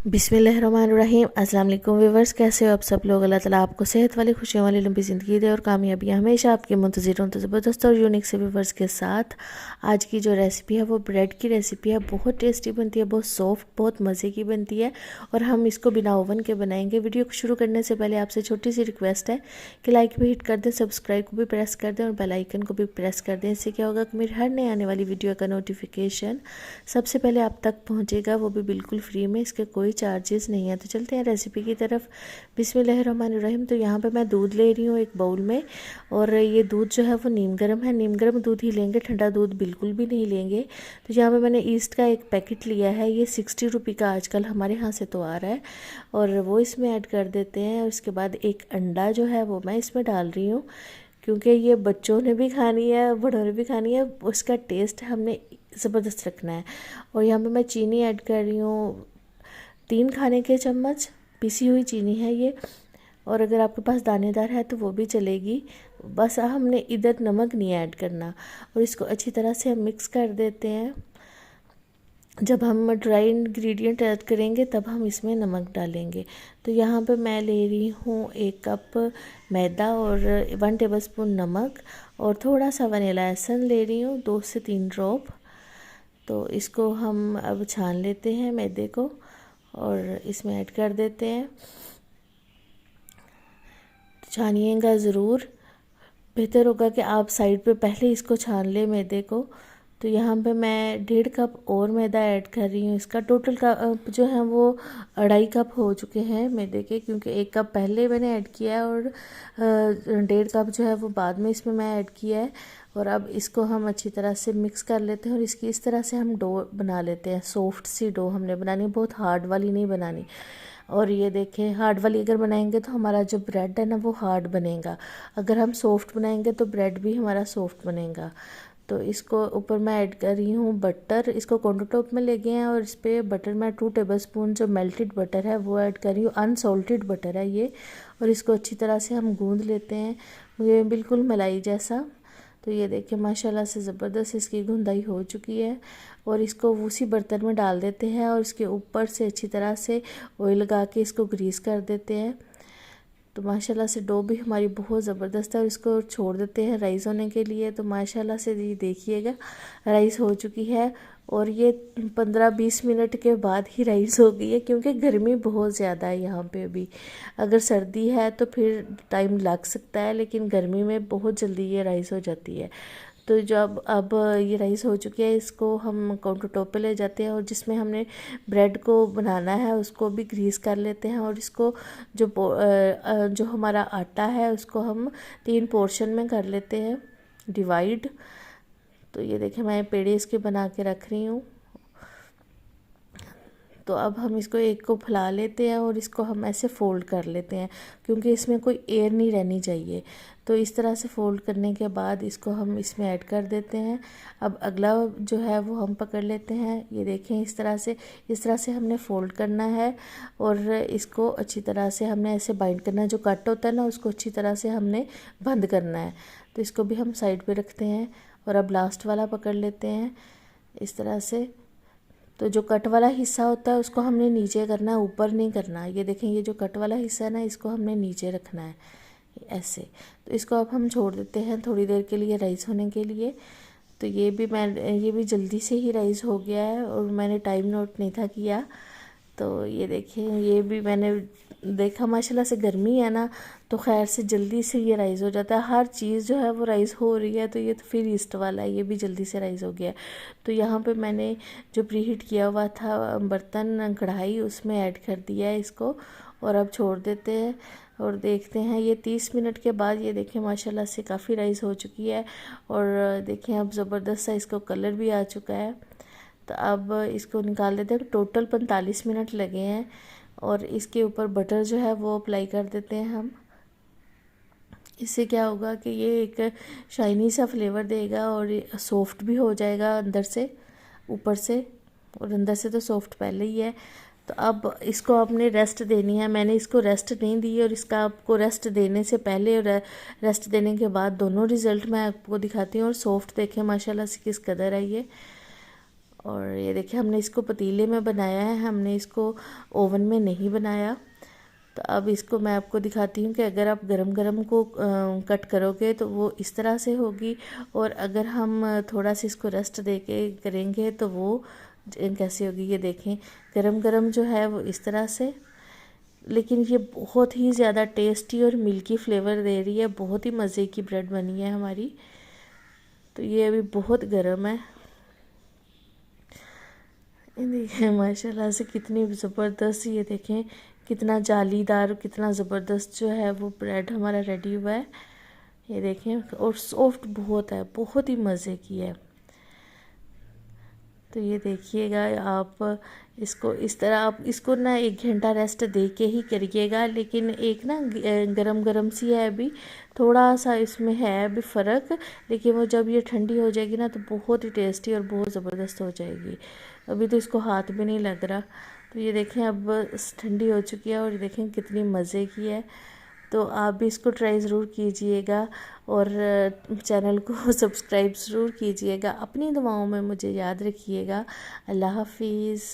बिस्मिल्लाहिर्रहमानिर्रहीम। अस्सलाम वालेकुम व्यूवर्स, कैसे हो आप सब लोग। अल्लाह ताला आपको सेहत वाली खुशियों वाली लंबी ज़िंदगी दे और कामयाबियाँ हमेशा आपके मुंतज़िर हों। तो ज़बरदस्त और यूनिक से व्यूवर्स के साथ आज की जो रेसिपी है वो ब्रेड की रेसिपी है। बहुत टेस्टी बनती है, बहुत सॉफ्ट, बहुत मज़े की बनती है और हम इसको बिना ओवन के बनाएंगे। वीडियो को शुरू करने से पहले आपसे छोटी सी रिक्वेस्ट है कि लाइक भी हिट कर दें, सब्सक्राइब को भी प्रेस कर दें और बेल आइकन को भी प्रेस कर दें। इससे क्या होगा कि मेरी हर नई आने वाली वीडियो का नोटिफिकेशन सबसे पहले आप तक पहुँचेगा, वो भी बिल्कुल फ्री में, इसके कोई चार्जेस नहीं है। तो चलते हैं रेसिपी की तरफ। बिस्मिल्लाहिर्रहमानिर्रहीम। तो यहाँ पे मैं दूध ले रही हूँ एक बाउल में और ये दूध जो है वो नीम गर्म है। नीम गर्म दूध ही लेंगे, ठंडा दूध बिल्कुल भी नहीं लेंगे। तो यहाँ पे मैंने ईस्ट का एक पैकेट लिया है, ये 60 रुपये का आजकल हमारे यहाँ से तो आ रहा है और वो इसमें ऐड कर देते हैं। और उसके बाद एक अंडा जो है वो मैं इसमें डाल रही हूँ, क्योंकि ये बच्चों ने भी खानी है, बड़ों ने भी खानी है, उसका टेस्ट हमने ज़बरदस्त रखना है। और यहाँ पे मैं चीनी ऐड कर रही हूँ 3 खाने के चम्मच, पिसी हुई चीनी है ये। और अगर आपके पास दानेदार है तो वो भी चलेगी, बस हमने इधर नमक नहीं ऐड करना। और इसको अच्छी तरह से हम मिक्स कर देते हैं। जब हम ड्राई इंग्रेडिएंट ऐड करेंगे तब हम इसमें नमक डालेंगे। तो यहाँ पे मैं ले रही हूँ 1 कप मैदा और 1 टेबलस्पून नमक और थोड़ा सा वनीला एसेंस ले रही हूँ, 2 से 3 ड्रॉप। तो इसको हम अब छान लेते हैं मैदे को और इसमें ऐड कर देते हैं। छानिएगा ज़रूर, बेहतर होगा कि आप साइड पे पहले इसको छान लें मैदे को। तो यहाँ पे मैं 1.5 कप और मैदा ऐड कर रही हूँ। इसका टोटल कप जो है वो 2.5 कप हो चुके हैं मैदे के, क्योंकि 1 कप पहले मैंने ऐड किया है और 1.5 कप जो है वो बाद में इसमें मैं ऐड किया है। और अब इसको हम अच्छी तरह से मिक्स कर लेते हैं और इसकी इस तरह से हम डो बना लेते हैं। सॉफ्ट सी डो हमने बनानी, बहुत हार्ड वाली नहीं बनानी। और ये देखें, हार्ड वाली अगर बनाएंगे तो हमारा जो ब्रेड है ना वो हार्ड बनेगा, अगर हम सॉफ्ट बनाएंगे तो ब्रेड भी हमारा सॉफ्ट बनेगा। तो इसको ऊपर मैं ऐड कर रही हूँ बटर। इसको काउंटर टॉप में ले गए हैं और इस पर बटर मैं 2 टेबलस्पून जो मेल्टेड बटर है वो ऐड कर रही हूँ। अनसॉल्टेड बटर है ये। और इसको अच्छी तरह से हम गूंद लेते हैं, ये बिल्कुल मलाई जैसा। तो ये देखिए माशाल्लाह से ज़बरदस्त इसकी गुंदाई हो चुकी है। और इसको उसी बर्तन में डाल देते हैं और इसके ऊपर से अच्छी तरह से ऑयल लगा के इसको ग्रीस कर देते हैं। तो माशाल्लाह से डो भी हमारी बहुत ज़बरदस्त है और इसको छोड़ देते हैं राइस होने के लिए। तो माशाल्लाह से ये देखिएगा राइस हो चुकी है और ये 15-20 मिनट के बाद ही राइस हो गई है, क्योंकि गर्मी बहुत ज़्यादा है यहाँ पे अभी। अगर सर्दी है तो फिर टाइम लग सकता है, लेकिन गर्मी में बहुत जल्दी ये राइस हो जाती है। तो जब अब ये राइस हो चुकी है, इसको हम काउंटर टॉप पे ले जाते हैं और जिसमें हमने ब्रेड को बनाना है उसको भी ग्रीस कर लेते हैं। और इसको जो हमारा आटा है उसको हम 3 पोर्शन में कर लेते हैं डिवाइड। तो ये देखें मैं पेड़े इसके बना के रख रही हूँ। तो अब हम इसको एक को फैला लेते हैं और इसको हम ऐसे फ़ोल्ड कर लेते हैं, क्योंकि इसमें कोई एयर नहीं रहनी चाहिए। तो इस तरह से फ़ोल्ड करने के बाद इसको हम इसमें ऐड कर देते हैं। अब अगला जो है वो हम पकड़ लेते हैं। ये देखें इस तरह से हमने फ़ोल्ड करना है और इसको अच्छी तरह से हमने ऐसे बाइंड करना है। जो कट होता है ना उसको अच्छी तरह से हमने बंद करना है। तो इसको भी हम साइड पर रखते हैं और अब लास्ट वाला पकड़ लेते हैं इस तरह से। तो जो कट वाला हिस्सा होता है उसको हमने नीचे करना है, ऊपर नहीं करना। ये देखें ये जो कट वाला हिस्सा है ना इसको हमने नीचे रखना है ऐसे। तो इसको अब हम छोड़ देते हैं थोड़ी देर के लिए राइस होने के लिए। तो ये भी जल्दी से ही राइस हो गया है और मैंने टाइम नोट नहीं था किया। तो ये देखिए ये भी मैंने देखा, माशाल्लाह से गर्मी है ना तो खैर से जल्दी से ये राइस हो जाता है। हर चीज़ जो है वो राइस हो रही है। तो ये तो फिर ईस्ट वाला है, ये भी जल्दी से राइस हो गया। तो यहाँ पे मैंने जो प्रीहीट किया हुआ था बर्तन कढ़ाई उसमें ऐड कर दिया है इसको और अब छोड़ देते हैं और देखते हैं। ये 30 मिनट के बाद ये देखें माशाल्लाह से काफ़ी राइस हो चुकी है और देखें अब ज़बरदस्त सा इसको कलर भी आ चुका है। तो अब इसको निकाल लेते हैं। टोटल 45 मिनट लगे हैं और इसके ऊपर बटर जो है वो अप्लाई कर देते हैं हम। इससे क्या होगा कि ये एक शाइनी सा फ्लेवर देगा और ये सॉफ्ट भी हो जाएगा अंदर से, ऊपर से, और अंदर से तो सॉफ्ट पहले ही है। तो अब इसको आपने रेस्ट देनी है। मैंने इसको रेस्ट नहीं दी और इसका आपको रेस्ट देने से पहले और रेस्ट देने के बाद दोनों रिज़ल्ट मैं आपको दिखाती हूँ। और सॉफ्ट देखें माशाल्लाह से किस कदर है ये। और ये देखिए हमने इसको पतीले में बनाया है, हमने इसको ओवन में नहीं बनाया। तो अब इसको मैं आपको दिखाती हूँ कि अगर आप गरम गरम को कट करोगे तो वो इस तरह से होगी, और अगर हम थोड़ा सा इसको रेस्ट दे के करेंगे तो वो कैसे होगी। ये देखें गरम गरम जो है वो इस तरह से, लेकिन ये बहुत ही ज़्यादा टेस्टी और मिल्की फ्लेवर दे रही है। बहुत ही मज़े की ब्रेड बनी है हमारी। तो ये अभी बहुत गर्म है। ये देखें माशाल्लाह से कितनी ज़बरदस्त, ये देखें कितना जालीदार, कितना ज़बरदस्त जो है वो ब्रेड हमारा रेडी हुआ है। ये देखें, और सॉफ्ट बहुत है, बहुत ही मज़े की है। तो ये देखिएगा आप इसको इस तरह, आप इसको ना 1 घंटा रेस्ट दे के ही करिएगा। लेकिन एक ना गरम गरम सी है अभी, थोड़ा सा इसमें है अभी फ़र्क, लेकिन वो जब ये ठंडी हो जाएगी ना तो बहुत ही टेस्टी और बहुत ज़बरदस्त हो जाएगी। अभी तो इसको हाथ भी नहीं लग रहा। तो ये देखें अब ठंडी हो चुकी है, और ये देखें कितनी मज़े की है। तो आप भी इसको ट्राई ज़रूर कीजिएगा, और चैनल को सब्सक्राइब ज़रूर कीजिएगा। अपनी दुआओं में मुझे याद रखिएगा। अल्लाह हाफिज़।